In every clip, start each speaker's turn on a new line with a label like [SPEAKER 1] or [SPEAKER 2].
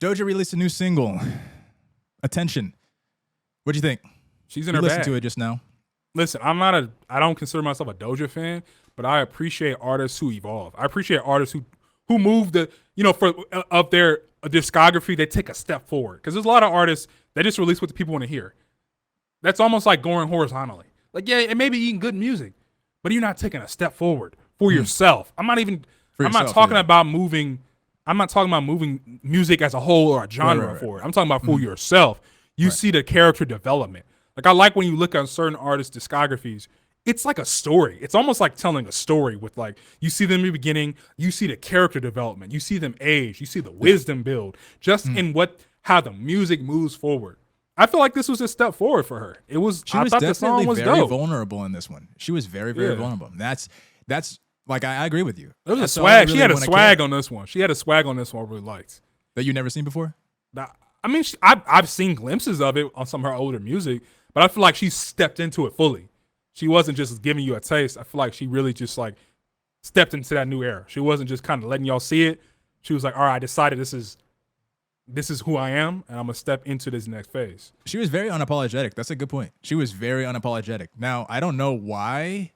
[SPEAKER 1] Doja released a new single, Attention. What'd you think?
[SPEAKER 2] She's in
[SPEAKER 1] You
[SPEAKER 2] her
[SPEAKER 1] listened
[SPEAKER 2] bag.
[SPEAKER 1] to it just now.
[SPEAKER 2] Listen, I don't consider myself a Doja fan, but I appreciate artists who evolve. I appreciate artists who move for of their discography, they take a step forward. Because there's a lot of artists that just release what the people want to hear. That's almost like going horizontally. Like, yeah, it may be eating good music, but you're not taking a step forward for yourself. I'm not talking about moving music as a whole or a genre for it. I'm talking about for yourself. You see the character development. Like, I like when you look at certain artists' discographies, it's like a story. It's almost like telling a story with, like, you see them in the beginning, you see the character development, you see them age, you see the wisdom build, just in how the music moves forward. I feel like this was a step forward for her. I thought the song was
[SPEAKER 1] very
[SPEAKER 2] dope.
[SPEAKER 1] vulnerable in this one. She was very, very vulnerable. That's like, I agree with you.
[SPEAKER 2] There was a swag. She had a swag on this one. I really liked.
[SPEAKER 1] That you never seen before?
[SPEAKER 2] I mean, I've seen glimpses of it on some of her older music, but I feel like she stepped into it fully. She wasn't just giving you a taste. I feel like she really just like stepped into that new era. She wasn't just kind of letting y'all see it. She was like, all right, I decided this is who I am, and I'm gonna step into this next phase.
[SPEAKER 1] She was very unapologetic. That's a good point. She was very unapologetic. Now, I don't know why,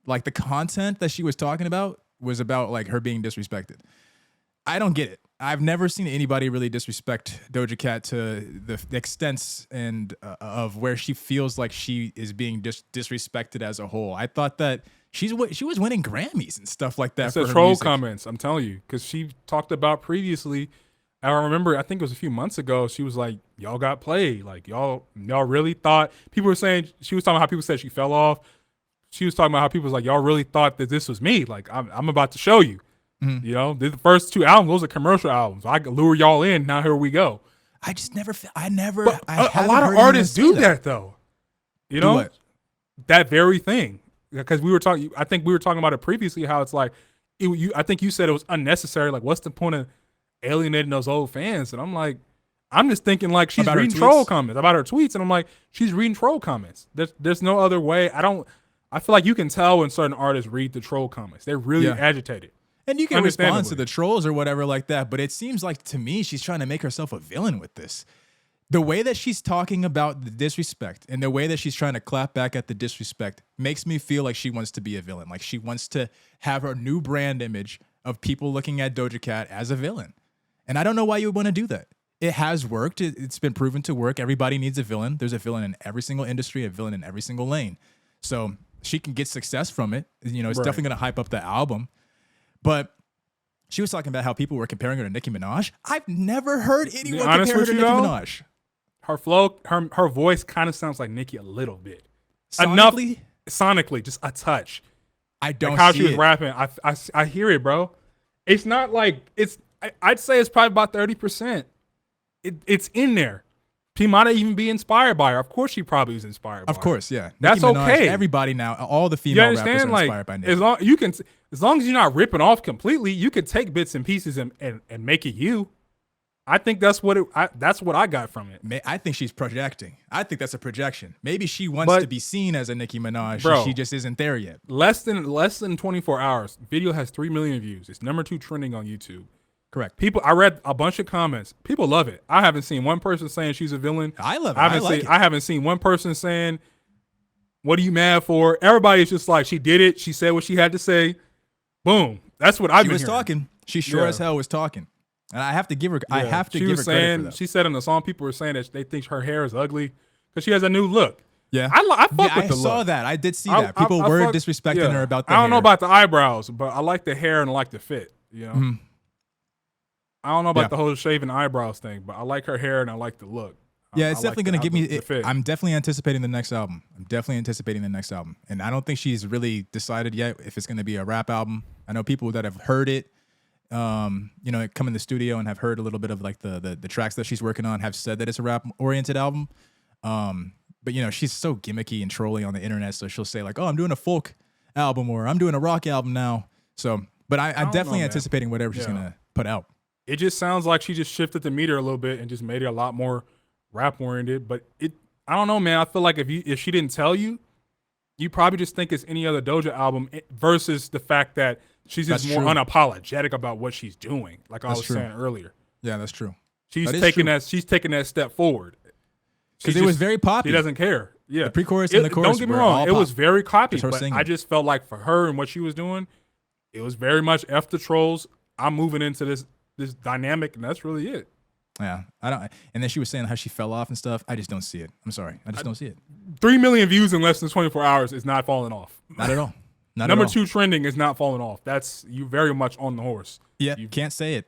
[SPEAKER 1] like, the content that she was talking about was about, like, her being disrespected. I don't get it. I've never seen anybody really disrespect Doja Cat to the extents and of where she feels like she is being disrespected as a whole. I thought that she was winning Grammys and stuff like that.
[SPEAKER 2] It's
[SPEAKER 1] for
[SPEAKER 2] the
[SPEAKER 1] her
[SPEAKER 2] troll
[SPEAKER 1] music.
[SPEAKER 2] comments, I'm telling you, because she talked about previously. I remember, I think it was a few months ago, she was like, y'all got played. Like, y'all really thought, people were saying, she was talking about how people said she fell off. She was talking about how people was like, y'all really thought that this was me. Like, I'm about to show you. Mm-hmm. You know, the first two albums, those are commercial albums. I could lure y'all in. Now here we go.
[SPEAKER 1] I just never,
[SPEAKER 2] But a lot of artists do that though. You know, that very thing. Because I think we were talking about it previously, how it's like, I think you said it was unnecessary. Like, what's the point of alienating those old fans? And I'm like, I'm just thinking like she's reading troll comments about her tweets, and I'm like, she's reading troll comments. There's no other way. I feel like you can tell when certain artists read the troll comments. They're really agitated.
[SPEAKER 1] And you can respond to the trolls or whatever like that, but it seems like to me she's trying to make herself a villain with this. The way that she's talking about the disrespect and the way that she's trying to clap back at the disrespect makes me feel like she wants to be a villain. Like, she wants to have her new brand image of people looking at Doja Cat as a villain. And I don't know why you would want to do that. It has worked. It's been proven to work. Everybody needs a villain. There's a villain in every single industry, a villain in every single lane. So she can get success from it. You know, it's definitely going to hype up the album. But she was talking about how people were comparing her to Nicki Minaj. I've never heard anyone compare her to Nicki Minaj.
[SPEAKER 2] Her flow, her voice kind of sounds like Nicki a little bit. Sonically, just a touch.
[SPEAKER 1] I don't
[SPEAKER 2] like how
[SPEAKER 1] see
[SPEAKER 2] she was rapping. I hear it, bro. It's not like I'd say it's probably about 30%. It's in there. She might even be inspired by her. Of course, she probably was inspired by her.
[SPEAKER 1] Of course, yeah.
[SPEAKER 2] That's
[SPEAKER 1] Nicki Minaj,
[SPEAKER 2] okay.
[SPEAKER 1] Everybody now, all the female rappers are inspired by Nicki.
[SPEAKER 2] As long as you're not ripping off completely, you can take bits and pieces and make it you. I think that's what I got from it.
[SPEAKER 1] I think she's projecting. I think that's a projection. Maybe she wants to be seen as a Nicki Minaj. Bro, she just isn't there yet.
[SPEAKER 2] Less than 24 hours. Video has 3 million views. It's number 2 trending on YouTube.
[SPEAKER 1] Correct.
[SPEAKER 2] I read a bunch of comments. People love it. I haven't seen one person saying she's a villain.
[SPEAKER 1] I love it.
[SPEAKER 2] I haven't seen one person saying, what are you mad for? Everybody's just like, she did it. She said what she had to say. Boom. That's what I've been hearing.
[SPEAKER 1] She was talking. She sure as hell was talking. And I have to give her credit for that.
[SPEAKER 2] She said in the song, people were saying that they think her hair is ugly because she has a new look.
[SPEAKER 1] Yeah.
[SPEAKER 2] I fuck with the look.
[SPEAKER 1] I saw that. I did see that. People were disrespecting her about the hair.
[SPEAKER 2] I don't know about the eyebrows, but I like the hair and I like the fit. You know? Mm-hmm. I don't know about the whole shaving eyebrows thing, but I like her hair and I like the look.
[SPEAKER 1] Yeah, it's definitely going to give me. I'm definitely anticipating the next album. And I don't think she's really decided yet if it's going to be a rap album. I know people that have heard it, come in the studio and have heard a little bit of like the tracks that she's working on have said that it's a rap oriented album. But she's so gimmicky and trolly on the internet, so she'll say like, "Oh, I'm doing a folk album," or "I'm doing a rock album now." So, but I'm definitely anticipating whatever she's gonna put out.
[SPEAKER 2] It just sounds like she just shifted the meter a little bit and just made it a lot more rap oriented. But I don't know, man. I feel like if she didn't tell you, you probably just think it's any other Doja album versus the fact that she's just more unapologetic about what she's doing. Like I was saying earlier.
[SPEAKER 1] Yeah, that's true.
[SPEAKER 2] She's
[SPEAKER 1] is
[SPEAKER 2] taking
[SPEAKER 1] true.
[SPEAKER 2] that. She's taking that step forward
[SPEAKER 1] Because it was very poppy.
[SPEAKER 2] She doesn't care. Yeah,
[SPEAKER 1] The pre-chorus and the chorus.
[SPEAKER 2] Don't get me
[SPEAKER 1] were
[SPEAKER 2] wrong.
[SPEAKER 1] all
[SPEAKER 2] It was
[SPEAKER 1] pop.
[SPEAKER 2] very copy,
[SPEAKER 1] Just her
[SPEAKER 2] but
[SPEAKER 1] singing.
[SPEAKER 2] I just felt like for her and what she was doing, it was very much F the trolls. I'm moving into this dynamic, and that's really it.
[SPEAKER 1] Yeah, I don't. And then she was saying how she fell off and stuff. I just don't see it. I'm sorry, I just don't see it.
[SPEAKER 2] 3 million views in less than 24 hours is not falling off.
[SPEAKER 1] Not at all. Not
[SPEAKER 2] Number
[SPEAKER 1] at all.
[SPEAKER 2] 2 trending is not falling off. That's you very much on the horse.
[SPEAKER 1] Yeah, you can't say it.